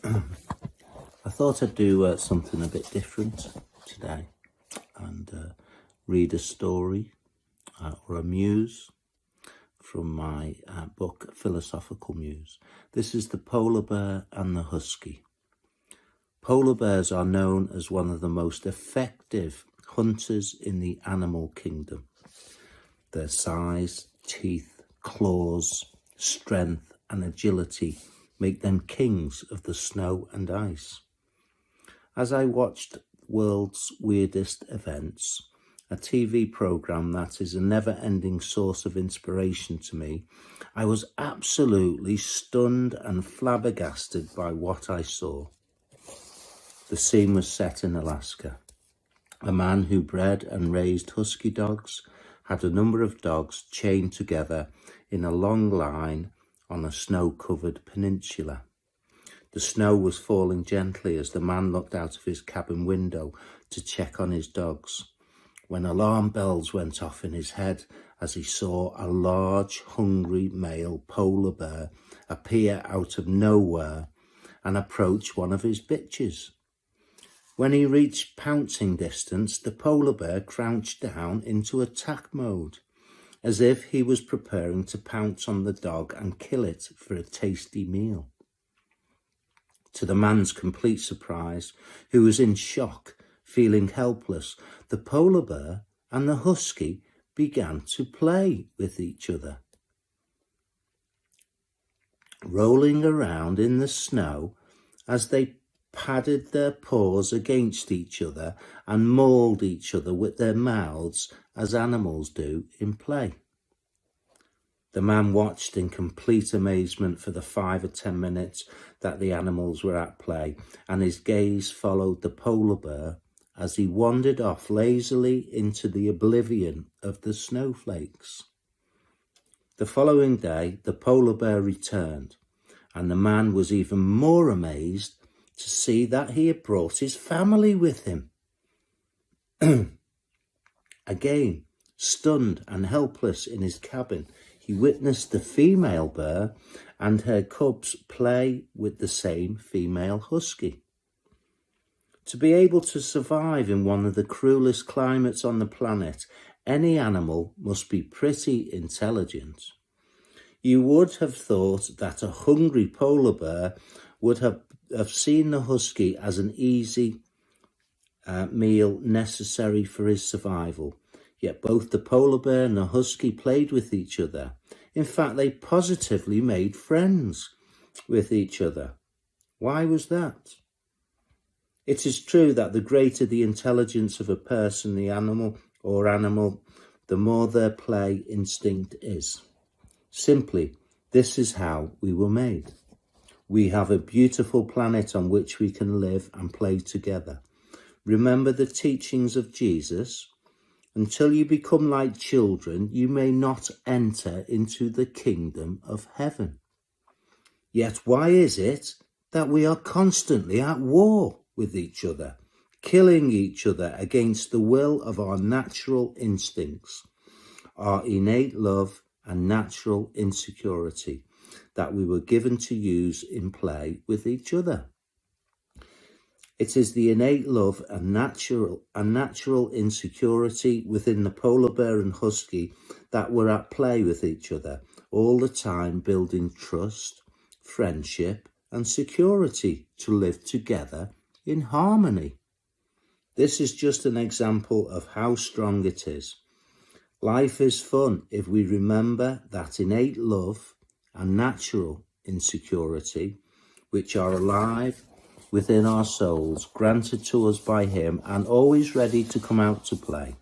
I thought I'd do something a bit different today and read a story or a muse from my book, Philosophical Muse. This is The Polar Bear and the Husky. Polar bears are known as one of the most effective hunters in the animal kingdom. Their size, teeth, claws, strength and agility make them kings of the snow and ice. As I watched World's Weirdest Events, a TV program that is a never-ending source of inspiration to me, I was absolutely stunned and flabbergasted by what I saw. The scene was set in Alaska. A man who bred and raised husky dogs had a number of dogs chained together in a long line on a snow-covered peninsula. The snow was falling gently as the man looked out of his cabin window to check on his dogs, when alarm bells went off in his head as he saw a large, hungry male polar bear appear out of nowhere and approach one of his bitches. When he reached pouncing distance, the polar bear crouched down into attack mode, as if he was preparing to pounce on the dog and kill it for a tasty meal. To the man's complete surprise, who was in shock, feeling helpless, the polar bear and the husky began to play with each other. Rolling around in the snow as they padded their paws against each other and mauled each other with their mouths as animals do in play. The man watched in complete amazement for the 5 or 10 minutes that the animals were at play, and his gaze followed the polar bear as he wandered off lazily into the oblivion of the snowflakes. The following day, the polar bear returned, and the man was even more amazed to see that he had brought his family with him. Again, stunned and helpless in his cabin, he witnessed the female bear and her cubs play with the same female husky. To be able to survive in one of the cruelest climates on the planet, any animal must be pretty intelligent. You would have thought that a hungry polar bear would have seen the husky as an easy meal necessary for his survival. Yet both the polar bear and the husky played with each other. In fact, they positively made friends with each other. Why was that? It is true that the greater the intelligence of a person, the animal, the more their play instinct is. Simply, this is how we were made. We have a beautiful planet on which we can live and play together. Remember the teachings of Jesus? Until you become like children, you may not enter into the kingdom of heaven. Yet why is it that we are constantly at war with each other, killing each other against the will of our natural instincts, our innate love and natural insecurity that we were given to use in play with each other? It is the innate love and natural insecurity within the polar bear and husky that were at play with each other, all the time building trust, friendship and security to live together in harmony. This is just an example of how strong it is. Life is fun if we remember that innate love and natural insecurity, which are alive within our souls, granted to us by him and always ready to come out to play.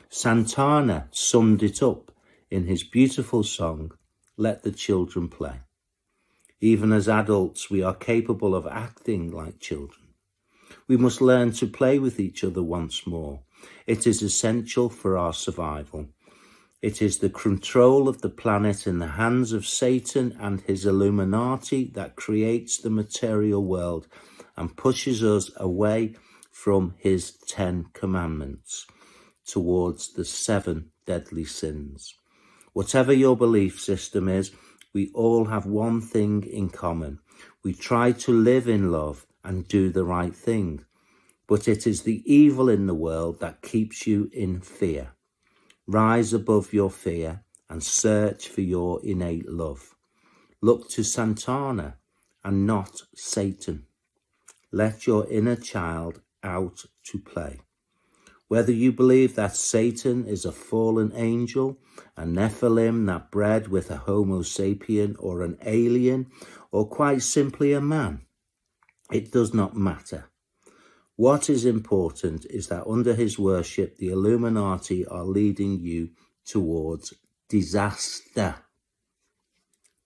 Santana summed it up in his beautiful song, Let the Children Play. Even as adults, we are capable of acting like children. We must learn to play with each other once more. It is essential for our survival. It is the control of the planet in the hands of Satan and his Illuminati that creates the material world and pushes us away from his 10 commandments towards the 7 deadly sins. Whatever your belief system is, we all have one thing in common. We try to live in love and do the right thing, but it is the evil in the world that keeps you in fear. Rise above your fear and search for your innate love. Look to Santana and not Satan. Let your inner child out to play. Whether you believe that Satan is a fallen angel, a Nephilim that bred with a Homo sapien, or an alien, or quite simply a man, it does not matter. What is important is that under his worship, the Illuminati are leading you towards disaster.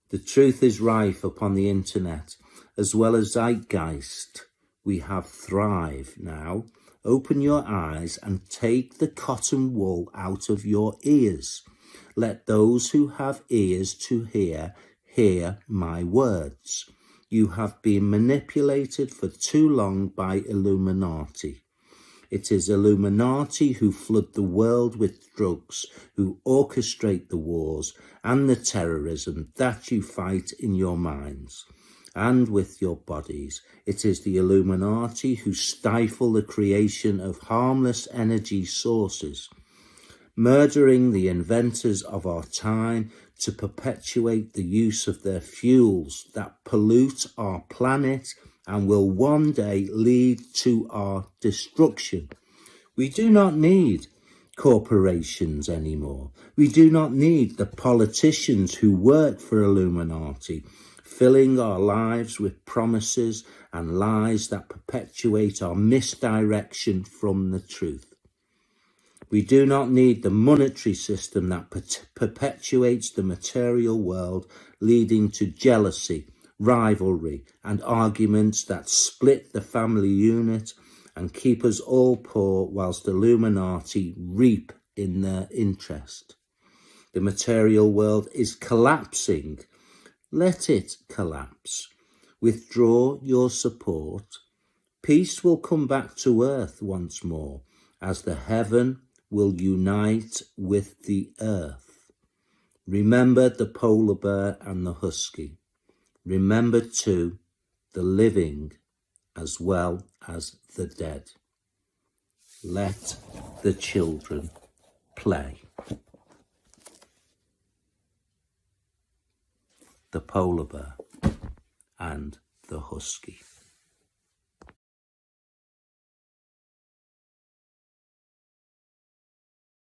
The truth is rife upon the internet, as well as zeitgeist. We have Thrive now. Open your eyes and take the cotton wool out of your ears. Let those who have ears to hear, hear my words. You have been manipulated for too long by Illuminati. It is Illuminati who flood the world with drugs, who orchestrate the wars and the terrorism that you fight in your minds and with your bodies. It is the Illuminati who stifle the creation of harmless energy sources, murdering the inventors of our time to perpetuate the use of their fuels that pollute our planet and will one day lead to our destruction. We do not need corporations anymore. We do not need the politicians who work for Illuminati, filling our lives with promises and lies that perpetuate our misdirection from the truth. We do not need the monetary system that perpetuates the material world, leading to jealousy, rivalry, and arguments that split the family unit and keep us all poor whilst Illuminati reap in their interest. The material world is collapsing. Let it collapse. Withdraw your support. Peace will come back to earth once more, as the heaven will unite with the earth. Remember the polar bear and the husky. Remember too the living as well as the dead. Let the children play. The polar bear and the husky.